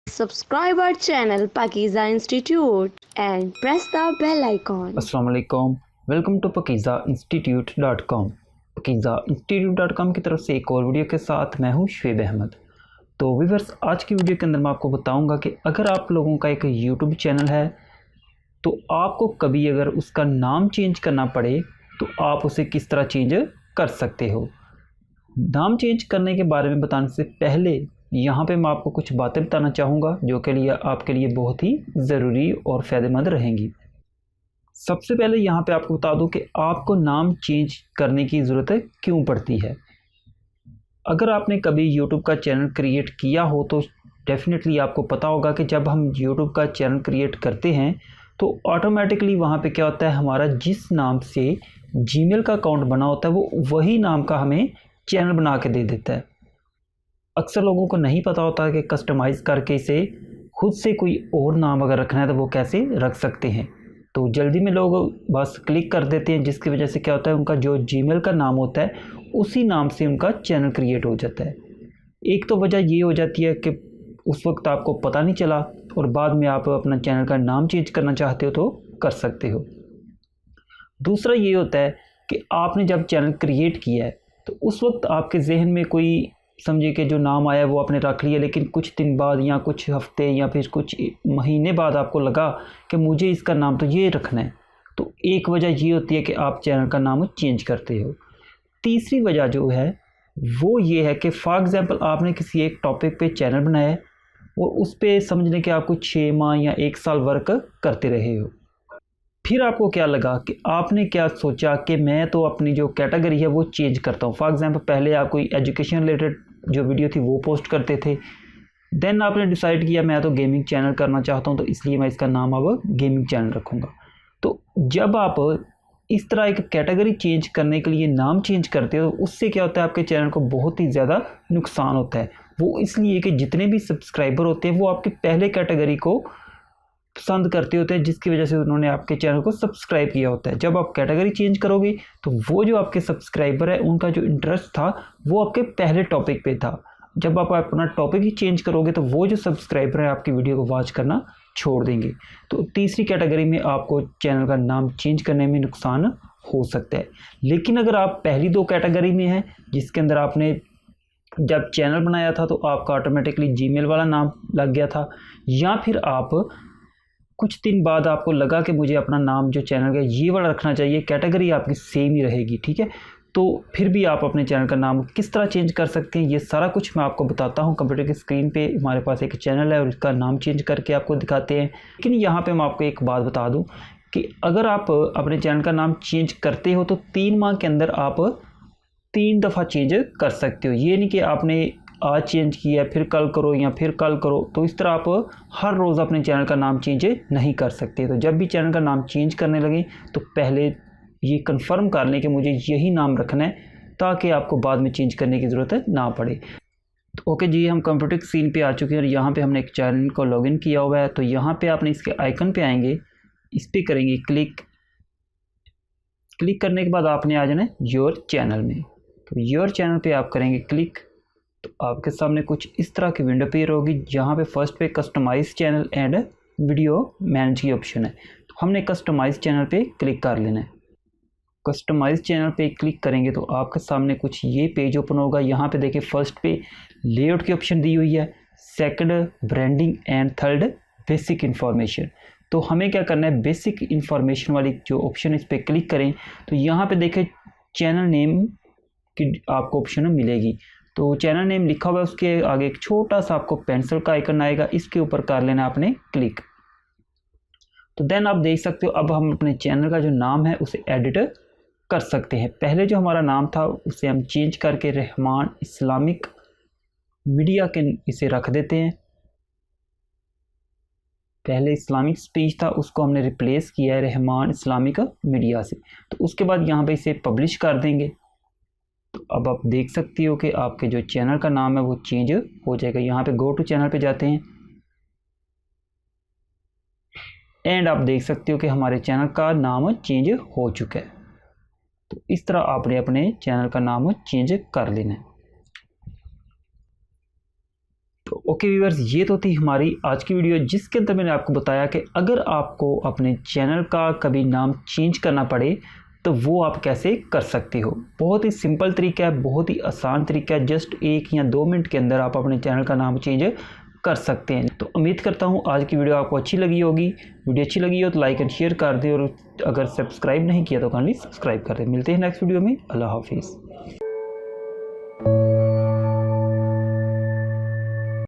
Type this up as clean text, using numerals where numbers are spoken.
Subscribe our channel Pakeeza Institute and press the bell icon. Assalamualaikum, welcome to pakeeza.institute.com। pakeeza.institute.com की तरफ से एक और वीडियो के साथ मैं हूं शुएब अहमद। तो व्यूअर्स, आज की वीडियो के अंदर मैं आपको बताऊंगा कि अगर आप लोगों का एक यूट्यूब चैनल है तो आपको कभी अगर उसका नाम चेंज करना पड़े तो आप उसे किस तरह चेंज कर सकते हो। नाम चेंज करने के बारे में बताने से पहले यहाँ पे मैं आपको कुछ बातें बताना चाहूँगा जो के लिए आपके लिए बहुत ही ज़रूरी और फ़ायदेमंद रहेंगी। सबसे पहले यहाँ पे आपको बता दूं कि आपको नाम चेंज करने की ज़रूरत क्यों पड़ती है। अगर आपने कभी यूट्यूब का चैनल क्रिएट किया हो तो डेफिनेटली आपको पता होगा कि जब हम यूट्यूब का चैनल क्रिएट करते हैं तो ऑटोमेटिकली वहाँ पे क्या होता है, हमारा जिस नाम से जीमेल का अकाउंट बना होता है वो वही नाम का हमें चैनल बना के दे देता है। अक्सर लोगों को नहीं पता होता कि कस्टमाइज़ करके इसे खुद से कोई और नाम अगर रखना है तो वो कैसे रख सकते हैं। तो जल्दी में लोग बस क्लिक कर देते हैं, जिसकी वजह से क्या होता है, उनका जो जीमेल का नाम होता है उसी नाम से उनका चैनल क्रिएट हो जाता है। एक तो वजह ये हो जाती है कि उस वक्त आपको पता नहीं चला और बाद में आप अपना चैनल का नाम चेंज करना चाहते हो तो कर सकते हो। दूसरा ये होता है कि आपने जब चैनल क्रिएट किया है तो उस वक्त आपके जहन में कोई समझिए कि जो नाम आया वो आपने रख लिया, लेकिन कुछ दिन बाद या कुछ हफ्ते या फिर कुछ महीने बाद आपको लगा कि मुझे इसका नाम तो ये रखना है, तो एक वजह ये होती है कि आप चैनल का नाम चेंज करते हो। तीसरी वजह जो है वो ये है कि फॉर एग्ज़ाम्पल आपने किसी एक टॉपिक पे चैनल बनाया है और उस पर समझने के आपको 6 माह या 1 साल वर्क करते रहे हो। फिर आपको क्या लगा कि आपने क्या सोचा कि मैं तो अपनी जो कैटेगरी है वो चेंज करता हूँ। फॉर एग्ज़ाम्पल पहले आप कोई एजुकेशन रिलेटेड जो वीडियो थी वो पोस्ट करते थे, देन आपने डिसाइड किया मैं तो गेमिंग चैनल करना चाहता हूँ तो इसलिए मैं इसका नाम अब गेमिंग चैनल रखूँगा। तो जब आप इस तरह एक कैटेगरी चेंज करने के लिए नाम चेंज करते हो उससे क्या होता है, आपके चैनल को बहुत ही ज़्यादा नुकसान होता है। वो इसलिए कि जितने भी सब्सक्राइबर होते हैं वो आपके पहले कैटेगरी को पसंद करते होते हैं, जिसकी वजह से उन्होंने आपके चैनल को सब्सक्राइब किया होता है। जब आप कैटेगरी चेंज करोगे तो वो जो आपके सब्सक्राइबर है उनका जो इंटरेस्ट था वो आपके पहले टॉपिक पे था। जब आप अपना टॉपिक ही चेंज करोगे तो वो जो सब्सक्राइबर है आपकी वीडियो को वॉच करना छोड़ देंगे। तो तीसरी कैटेगरी में आपको चैनल का नाम चेंज करने में नुकसान हो सकता है। लेकिन अगर आप पहली 2 कैटेगरी में हैं जिसके अंदर आपने जब चैनल बनाया था तो आपका ऑटोमेटिकली जीमेल वाला नाम लग गया था, या फिर आप कुछ दिन बाद आपको लगा कि मुझे अपना नाम जो चैनल का ये वाला रखना चाहिए, कैटेगरी आपकी सेम ही रहेगी, ठीक है, तो फिर भी आप अपने चैनल का नाम किस तरह चेंज कर सकते हैं ये सारा कुछ मैं आपको बताता हूँ। कंप्यूटर की स्क्रीन पे हमारे पास एक चैनल है और इसका नाम चेंज करके आपको दिखाते हैं। लेकिन यहाँ पे मैं आपको एक बात बता दूँ कि अगर आप अपने चैनल का नाम चेंज करते हो तो 3 माह के अंदर आप 3 दफ़ा चेंज कर सकते हो। ये नहीं कि आपने आज चेंज किया फिर कल करो या फिर कल करो, तो इस तरह आप हर रोज़ अपने चैनल का नाम चेंज नहीं कर सकते। तो जब भी चैनल का नाम चेंज करने लगे तो पहले ये कंफर्म कर लें कि मुझे यही नाम रखना है ताकि आपको बाद में चेंज करने की ज़रूरत ना पड़े। तो ओके जी, हम कंप्यूटर की स्क्रीन पे आ चुके हैं और यहाँ पे हमने एक चैनल को लॉगिन किया हुआ है। तो यहाँ पे आपने इसके आइकन पे आएंगे, इस पर करेंगे क्लिक। क्लिक करने के बाद आपने आ जाना योर चैनल में। तो योर चैनल पे आप करेंगे क्लिक तो आपके सामने कुछ इस तरह की विंडो अपीयर होगी जहाँ पे फर्स्ट पे customise channel and video manage की ऑप्शन है। तो हमने कस्टमाइज चैनल पे क्लिक कर लेना है। कस्टमाइज चैनल पे क्लिक करेंगे तो आपके सामने कुछ ये पेज ओपन होगा। यहाँ पे देखिए फर्स्ट पे लेआउट की ऑप्शन दी हुई है, second branding and third basic information. तो हमें क्या करना है, बेसिक इन्फॉर्मेशन वाली जो ऑप्शन इस पर क्लिक करें तो यहाँ पे देखिए चैनल नेम की आपको ऑप्शन मिलेगी। तो चैनल नेम लिखा हुआ है, उसके आगे एक छोटा सा आपको पेंसिल का आइकन आएगा, इसके ऊपर कर लेना आपने क्लिक। तो देन आप देख सकते हो अब हम अपने चैनल का जो नाम है उसे एडिट कर सकते हैं। पहले जो हमारा नाम था उसे हम चेंज करके रहमान इस्लामिक मीडिया के इसे रख देते हैं। पहले इस्लामिक स्पीच था उसको हमने रिप्लेस किया है रहमान इस्लामिक मीडिया से। तो उसके बाद यहाँ पे इसे पब्लिश कर देंगे। तो अब आप देख सकते हो कि आपके जो चैनल का नाम है वो चेंज हो जाएगा। यहाँ पे गो टू चैनल पे जाते हैं एंड आप देख सकते हो कि हमारे चैनल का नाम चेंज हो चुका है। तो इस तरह आपने अपने चैनल का नाम चेंज कर लेना है। तो ओके व्यूअर्स, ये तो थी हमारी आज की वीडियो जिसके अंदर मैंने आपको बताया कि अगर आपको अपने चैनल का कभी नाम चेंज करना पड़े तो वो आप कैसे कर सकते हो। बहुत ही सिंपल तरीका है, बहुत ही आसान तरीका है। जस्ट 1 या 2 मिनट के अंदर आप अपने चैनल का नाम चेंज कर सकते हैं। तो उम्मीद करता हूँ आज की वीडियो आपको अच्छी लगी होगी। वीडियो अच्छी लगी हो तो लाइक एंड शेयर कर दें, और अगर सब्सक्राइब नहीं किया तो काइंडली सब्सक्राइब कर दें। मिलते हैं नेक्स्ट वीडियो में। अल्लाह हाफिज़।